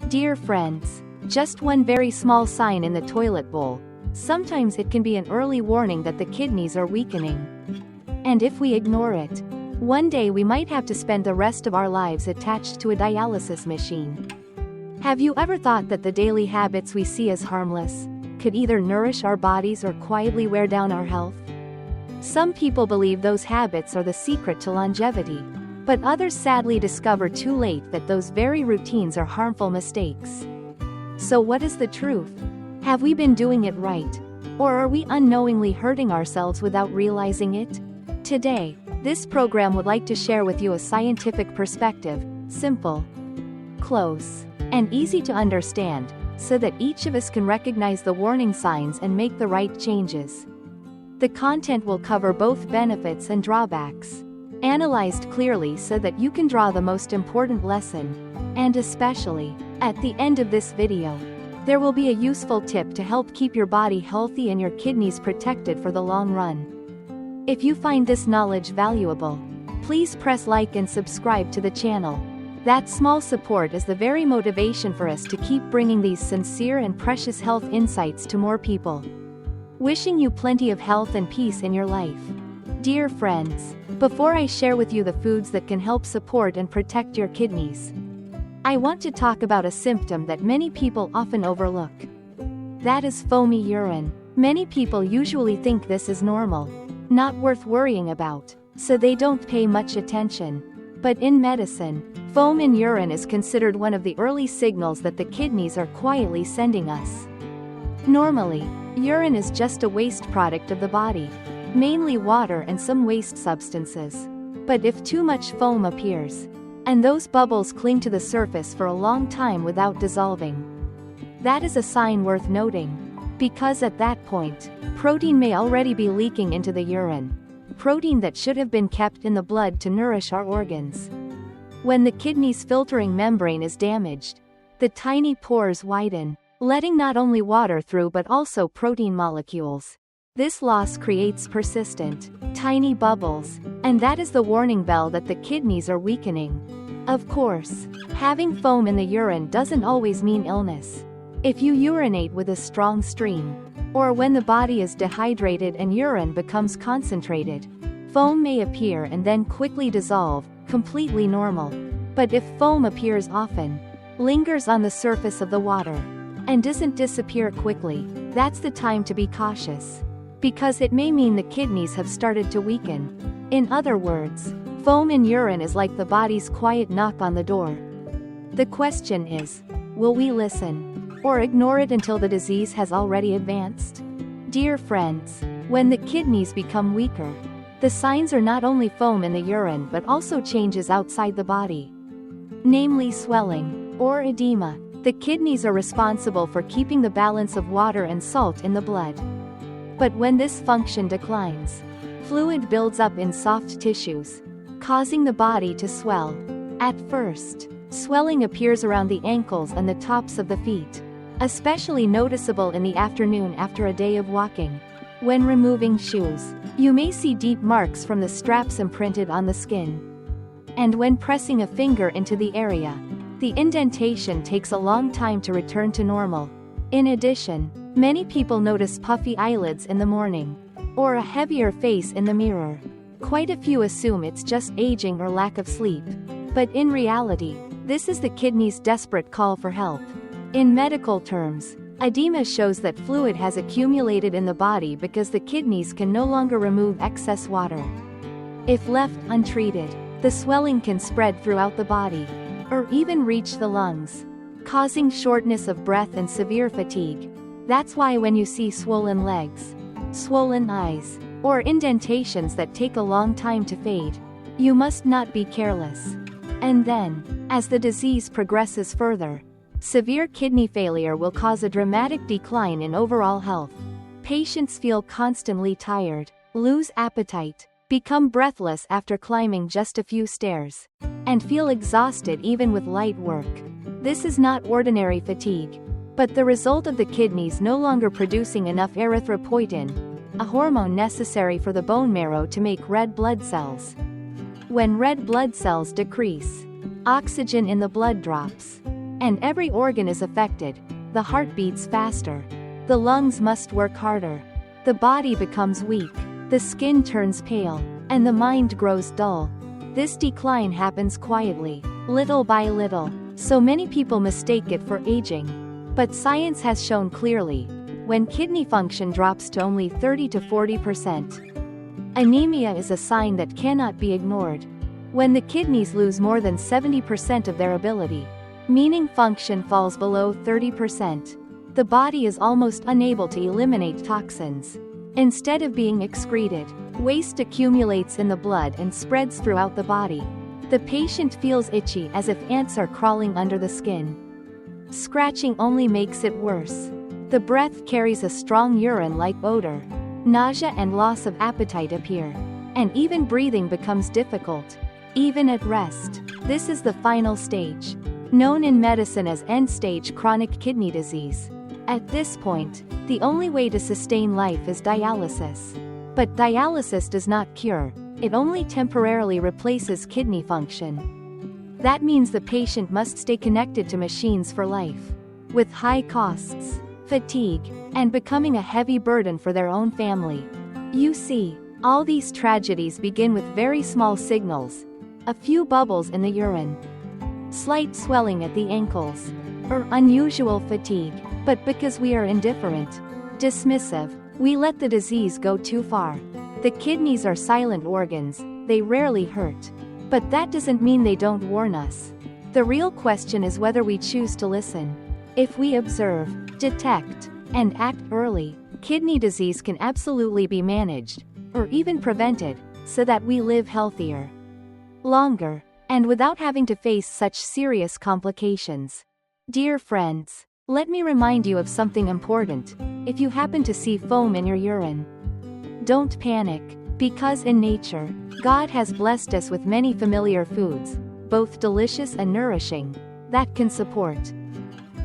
Dear friends, just one very small sign in the toilet bowl. Sometimes it can be an early warning that the kidneys are weakening. And if we ignore it, one day we might have to spend the rest of our lives attached to a dialysis machine. Have you ever thought that the daily habits we see as harmless could either nourish our bodies or quietly wear down our health? Some people believe those habits are the secret to longevity, but others sadly discover too late that those very routines are harmful mistakes. So what is the truth? Have we been doing it right? Or are we unknowingly hurting ourselves without realizing it? Today, this program would like to share with you a scientific perspective, simple, close, and easy to understand, so that each of us can recognize the warning signs and make the right changes. The content will cover both benefits and drawbacks, analyzed clearly so that you can draw the most important lesson, and especially, at the end of this video, there will be a useful tip to help keep your body healthy and your kidneys protected for the long run. If you find this knowledge valuable, please press like and subscribe to the channel. That small support is the very motivation for us to keep bringing these sincere and precious health insights to more people. Wishing you plenty of health and peace in your life. Dear friends, before I share with you the foods that can help support and protect your kidneys, I want to talk about a symptom that many people often overlook. That is foamy urine. Many people usually think this is normal, not worth worrying about, so they don't pay much attention. But in medicine, foam in urine is considered one of the early signals that the kidneys are quietly sending us. Normally, urine is just a waste product of the body, mainly water and some waste substances. But if too much foam appears, and those bubbles cling to the surface for a long time without dissolving, that is a sign worth noting. Because at that point, protein may already be leaking into the urine. Protein that should have been kept in the blood to nourish our organs. When the kidney's filtering membrane is damaged, the tiny pores widen, letting not only water through but also protein molecules. This loss creates persistent, tiny bubbles, and that is the warning bell that the kidneys are weakening. Of course, having foam in the urine doesn't always mean illness. If you urinate with a strong stream, or when the body is dehydrated and urine becomes concentrated, foam may appear and then quickly dissolve, completely normal. But if foam appears often, lingers on the surface of the water, and doesn't disappear quickly, that's the time to be cautious. Because it may mean the kidneys have started to weaken. In other words, foam in urine is like the body's quiet knock on the door. The question is, will we listen? Or ignore it until the disease has already advanced? Dear friends, when the kidneys become weaker, the signs are not only foam in the urine but also changes outside the body. Namely swelling, or edema. The kidneys are responsible for keeping the balance of water and salt in the blood. But when this function declines, fluid builds up in soft tissues, causing the body to swell. At first, swelling appears around the ankles and the tops of the feet, especially noticeable in the afternoon after a day of walking. When removing shoes, you may see deep marks from the straps imprinted on the skin. And when pressing a finger into the area, the indentation takes a long time to return to normal. In addition, many people notice puffy eyelids in the morning, or a heavier face in the mirror. Quite a few assume it's just aging or lack of sleep. But in reality, this is the kidney's desperate call for help. In medical terms, edema shows that fluid has accumulated in the body because the kidneys can no longer remove excess water. If left untreated, the swelling can spread throughout the body, or even reach the lungs, causing shortness of breath and severe fatigue. That's why when you see swollen legs, swollen eyes, or indentations that take a long time to fade, you must not be careless. And then, as the disease progresses further, severe kidney failure will cause a dramatic decline in overall health. Patients feel constantly tired, lose appetite, become breathless after climbing just a few stairs, and feel exhausted even with light work. This is not ordinary fatigue, but the result of the kidneys no longer producing enough erythropoietin, a hormone necessary for the bone marrow to make red blood cells. When red blood cells decrease, oxygen in the blood drops, And every organ is affected. The heart beats faster. The lungs must work harder. The body becomes weak. The skin turns pale. And the mind grows dull. This decline happens quietly, little by little. So many people mistake it for aging. But science has shown clearly, when kidney function drops to only 30 to 40%, anemia is a sign that cannot be ignored. When the kidneys lose more than 70% of their ability, meaning function falls below 30%, the body is almost unable to eliminate toxins. Instead of being excreted, waste accumulates in the blood and spreads throughout the body. The patient feels itchy as if ants are crawling under the skin. Scratching only makes it worse. The breath carries a strong urine-like odor. Nausea and loss of appetite appear. And even breathing becomes difficult. Even at rest. This is the final stage, known in medicine as end-stage chronic kidney disease. At this point, the only way to sustain life is dialysis. But dialysis does not cure, it only temporarily replaces kidney function. That means the patient must stay connected to machines for life, with high costs, fatigue, and becoming a heavy burden for their own family. You see, all these tragedies begin with very small signals. A few bubbles in the urine, slight swelling at the ankles, or unusual fatigue. But because we are indifferent, dismissive, we let the disease go too far. The kidneys are silent organs, they rarely hurt. But that doesn't mean they don't warn us. The real question is whether we choose to listen. If we observe, detect, and act early, kidney disease can absolutely be managed, or even prevented, so that we live healthier, longer, and without having to face such serious complications. Dear friends, let me remind you of something important. If you happen to see foam in your urine, don't panic, because in nature, God has blessed us with many familiar foods, both delicious and nourishing, that can support,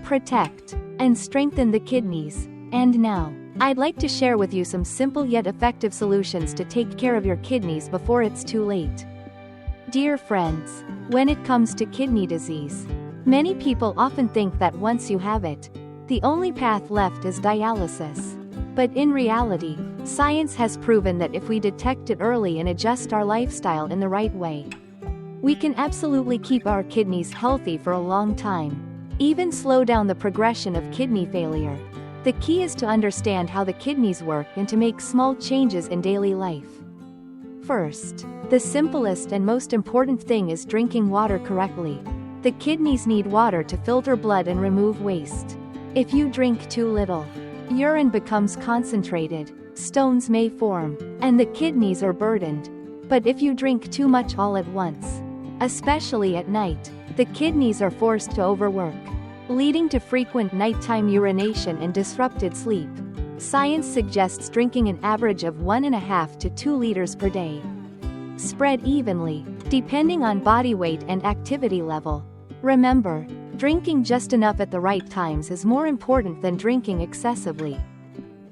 protect, and strengthen the kidneys. And now, I'd like to share with you some simple yet effective solutions to take care of your kidneys before it's too late. Dear friends, when it comes to kidney disease, many people often think that once you have it, the only path left is dialysis. But in reality, science has proven that if we detect it early and adjust our lifestyle in the right way, we can absolutely keep our kidneys healthy for a long time, even slow down the progression of kidney failure. The key is to understand how the kidneys work and to make small changes in daily life. First, the simplest and most important thing is drinking water correctly. The kidneys need water to filter blood and remove waste. If you drink too little, urine becomes concentrated, stones may form, and the kidneys are burdened. But if you drink too much all at once, especially at night, the kidneys are forced to overwork, leading to frequent nighttime urination and disrupted sleep. Science suggests drinking an average of 1.5 to 2 liters per day, spread evenly, depending on body weight and activity level. Remember, drinking just enough at the right times is more important than drinking excessively.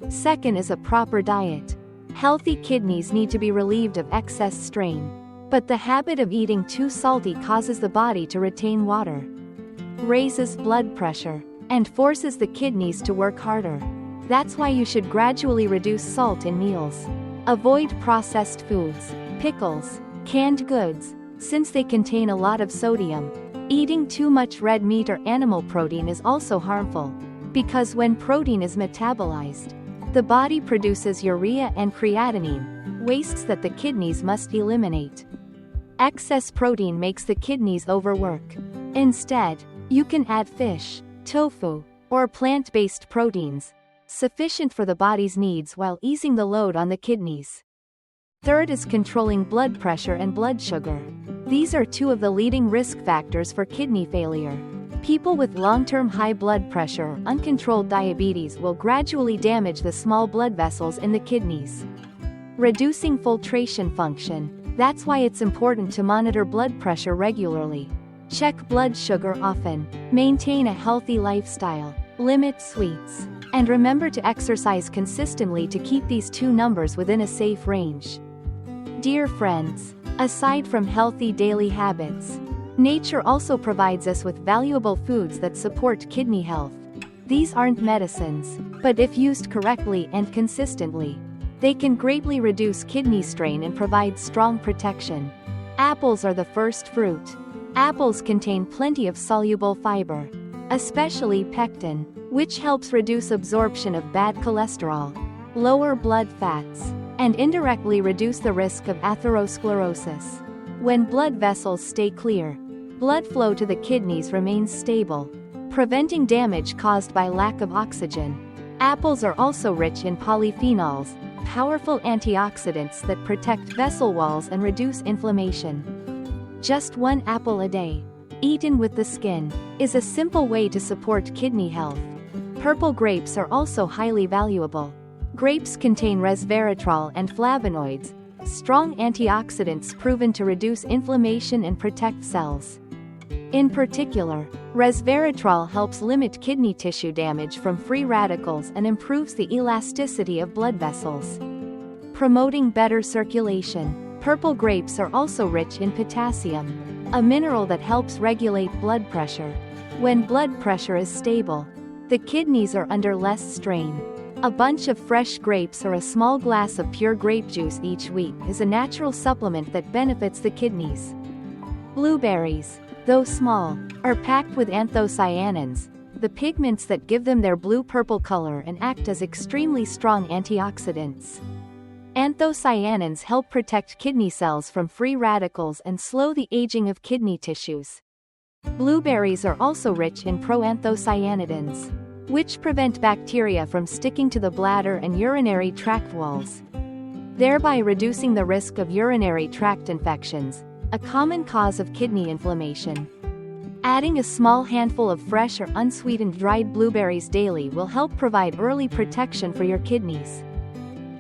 Second is a proper diet. Healthy kidneys need to be relieved of excess strain. But the habit of eating too salty causes the body to retain water, raises blood pressure, and forces the kidneys to work harder. That's why you should gradually reduce salt in meals. Avoid processed foods, pickles, canned goods, since they contain a lot of sodium. Eating too much red meat or animal protein is also harmful, because when protein is metabolized, the body produces urea and creatinine, wastes that the kidneys must eliminate. Excess protein makes the kidneys overwork. Instead, you can add fish, tofu, or plant-based proteins, sufficient for the body's needs while easing the load on the kidneys. Third is controlling blood pressure and blood sugar. These are two of the leading risk factors for kidney failure. People with long-term high blood pressure or uncontrolled diabetes will gradually damage the small blood vessels in the kidneys, reducing filtration function. That's why it's important to monitor blood pressure regularly. Check blood sugar often, maintain a healthy lifestyle, limit sweets, and remember to exercise consistently to keep these two numbers within a safe range. Dear friends, aside from healthy daily habits, Nature also provides us with valuable foods that support kidney health. These aren't medicines, but if used correctly and consistently, they can greatly reduce kidney strain and provide strong protection. Apples are the first fruit. Apples contain plenty of soluble fiber, especially pectin, which helps reduce absorption of bad cholesterol, lower blood fats, and indirectly reduce the risk of atherosclerosis. When blood vessels stay clear, blood flow to the kidneys remains stable, preventing damage caused by lack of oxygen. Apples are also rich in polyphenols, powerful antioxidants that protect vessel walls and reduce inflammation. Just one apple a day, eaten with the skin, is a simple way to support kidney health. Purple grapes are also highly valuable. Grapes contain resveratrol and flavonoids, strong antioxidants proven to reduce inflammation and protect cells. In particular, resveratrol helps limit kidney tissue damage from free radicals and improves the elasticity of blood vessels, promoting better circulation. Purple grapes are also rich in potassium, a mineral that helps regulate blood pressure. When blood pressure is stable, the kidneys are under less strain. A bunch of fresh grapes or a small glass of pure grape juice each week is a natural supplement that benefits the kidneys. Blueberries, though small, are packed with anthocyanins, the pigments that give them their blue-purple color and act as extremely strong antioxidants. Anthocyanins help protect kidney cells from free radicals and slow the aging of kidney tissues. Blueberries are also rich in proanthocyanidins, which prevent bacteria from sticking to the bladder and urinary tract walls, thereby reducing the risk of urinary tract infections, a common cause of kidney inflammation. Adding a small handful of fresh or unsweetened dried blueberries daily will help provide early protection for your kidneys.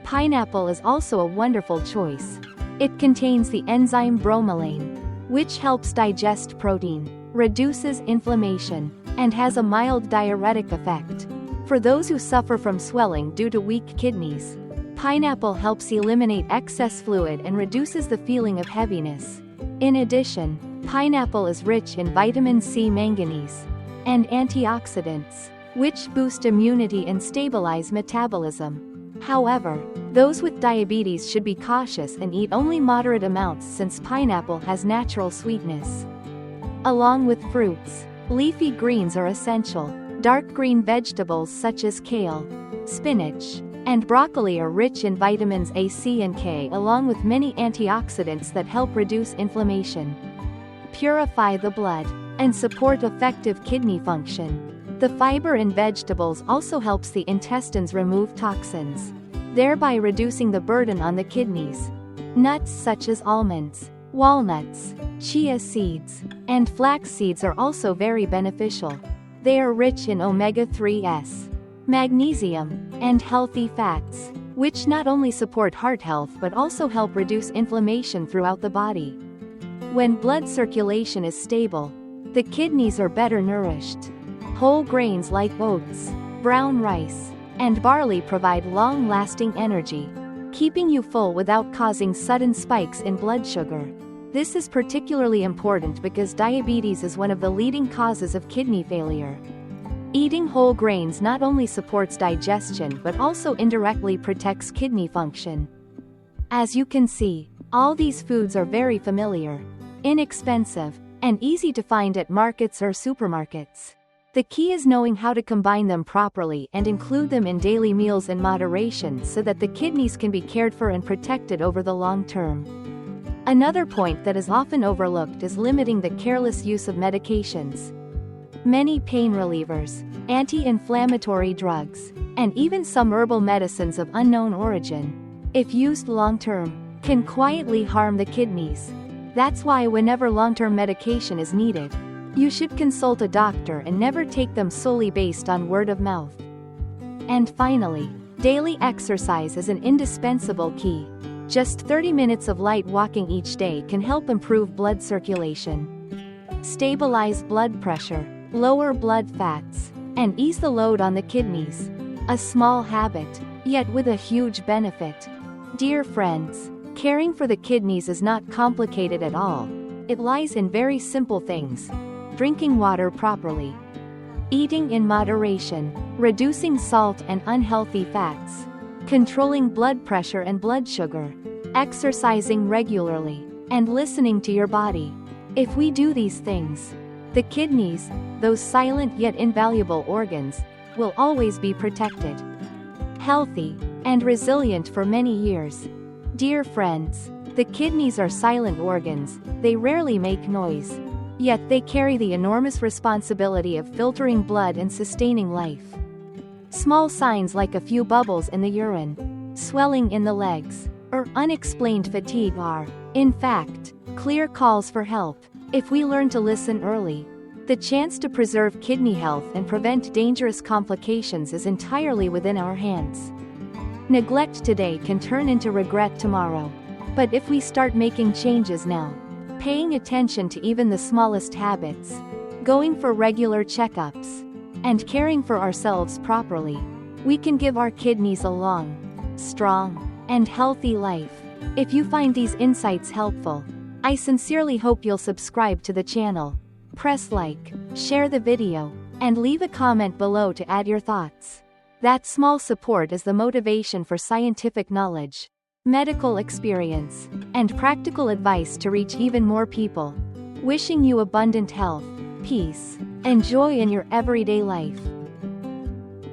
Pineapple is also a wonderful choice. It contains the enzyme bromelain, which helps digest protein, reduces inflammation, and has a mild diuretic effect. For those who suffer from swelling due to weak kidneys, pineapple helps eliminate excess fluid and reduces the feeling of heaviness. In addition, pineapple is rich in vitamin C, manganese, and antioxidants, which boost immunity and stabilize metabolism. However, those with diabetes should be cautious and eat only moderate amounts since pineapple has natural sweetness. Along with fruits, leafy greens are essential. Dark green vegetables such as kale, spinach, and broccoli are rich in vitamins A, C, and K, along with many antioxidants that help reduce inflammation, purify the blood, and support effective kidney function. The fiber in vegetables also helps the intestines remove toxins, thereby reducing the burden on the kidneys. Nuts such as almonds, walnuts, chia seeds, and flax seeds are also very beneficial. They are rich in omega-3s, magnesium, and healthy fats, which not only support heart health but also help reduce inflammation throughout the body. When blood circulation is stable, the kidneys are better nourished. Whole grains like oats, brown rice, and barley provide long-lasting energy, keeping you full without causing sudden spikes in blood sugar. This is particularly important because diabetes is one of the leading causes of kidney failure. Eating whole grains not only supports digestion but also indirectly protects kidney function. As you can see, all these foods are very familiar, inexpensive, and easy to find at markets or supermarkets. The key is knowing how to combine them properly and include them in daily meals in moderation so that the kidneys can be cared for and protected over the long term. Another point that is often overlooked is limiting the careless use of medications. Many pain relievers, anti-inflammatory drugs, and even some herbal medicines of unknown origin, if used long-term, can quietly harm the kidneys. That's why whenever long-term medication is needed, you should consult a doctor and never take them solely based on word of mouth. And finally, daily exercise is an indispensable key. Just 30 minutes of light walking each day can help improve blood circulation, stabilize blood pressure, lower blood fats, and ease the load on the kidneys. A small habit, yet with a huge benefit. Dear friends, caring for the kidneys is not complicated at all. It lies in very simple things: drinking water properly, eating in moderation, reducing salt and unhealthy fats, controlling blood pressure and blood sugar, exercising regularly, and listening to your body. If we do these things, the kidneys, those silent yet invaluable organs, will always be protected, healthy, and resilient for many years. Dear friends, the kidneys are silent organs. They rarely make noise. Yet they carry the enormous responsibility of filtering blood and sustaining life. Small signs like a few bubbles in the urine, swelling in the legs, or unexplained fatigue are, in fact, clear calls for help. If we learn to listen early, the chance to preserve kidney health and prevent dangerous complications is entirely within our hands. Neglect today can turn into regret tomorrow. But if we start making changes now, paying attention to even the smallest habits, going for regular checkups, and caring for ourselves properly, we can give our kidneys a long, strong, and healthy life. If you find these insights helpful, I sincerely hope you'll subscribe to the channel, press like, share the video, and leave a comment below to add your thoughts. That small support is the motivation for scientific knowledge, medical experience, and practical advice to reach even more people. Wishing you abundant health, peace, and joy in your everyday life.